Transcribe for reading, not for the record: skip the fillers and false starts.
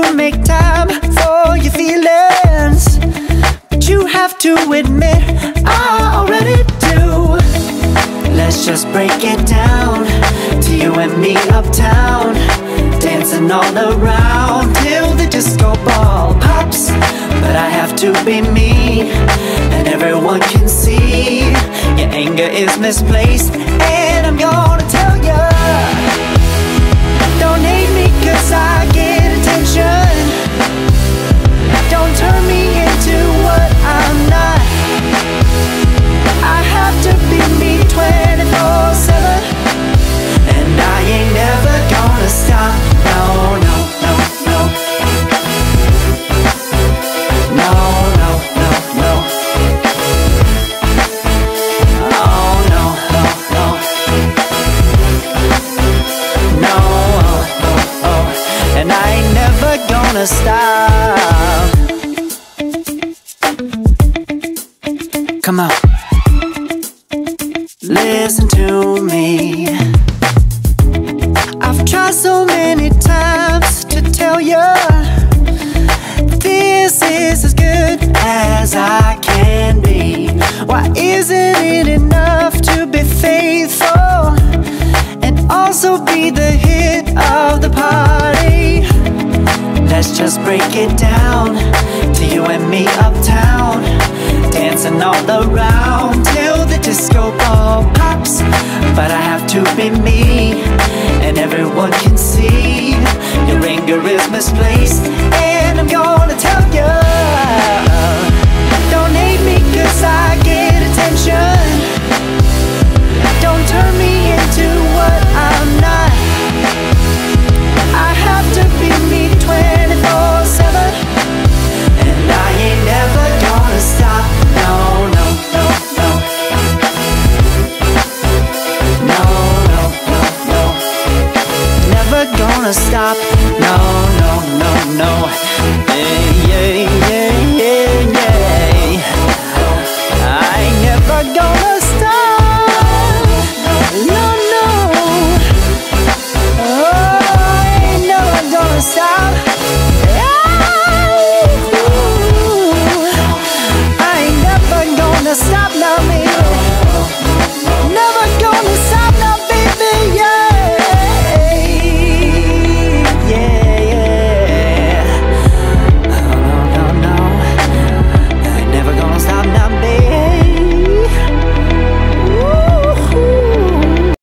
to make time for your feelings, but you have to admit I already do. Let's just break it down to you and me uptown, dancing all around till the disco ball pops. But I have to be me, and everyone can see your anger is misplaced, and I'm gonna tell ya, don't hate me cause I get attention. Don't turn me into what I'm not. I have to be me 24/7, and I ain't never gonna stop. No, no, no, no. No, no, no, no. Oh, no, no, no. No, oh, oh, oh. And I ain't never gonna stop. Come on, listen to me. I've tried so many times to tell you this is as good as I can be. Why isn't it enough to be faithful and also be the hit of the party? Let's just break it down to you and me uptown, dancing all around till the disco ball pops. But I have to be me, and everyone can see your anger is misplaced, and I'm gonna tell you, don't hate me cause I get attention. Don't turn me into what I'm not. I have to be me 24/7, and I ain't never gonna stop. No, no, no, no. No, no, no, no. Never gonna stop. No, no, no, no.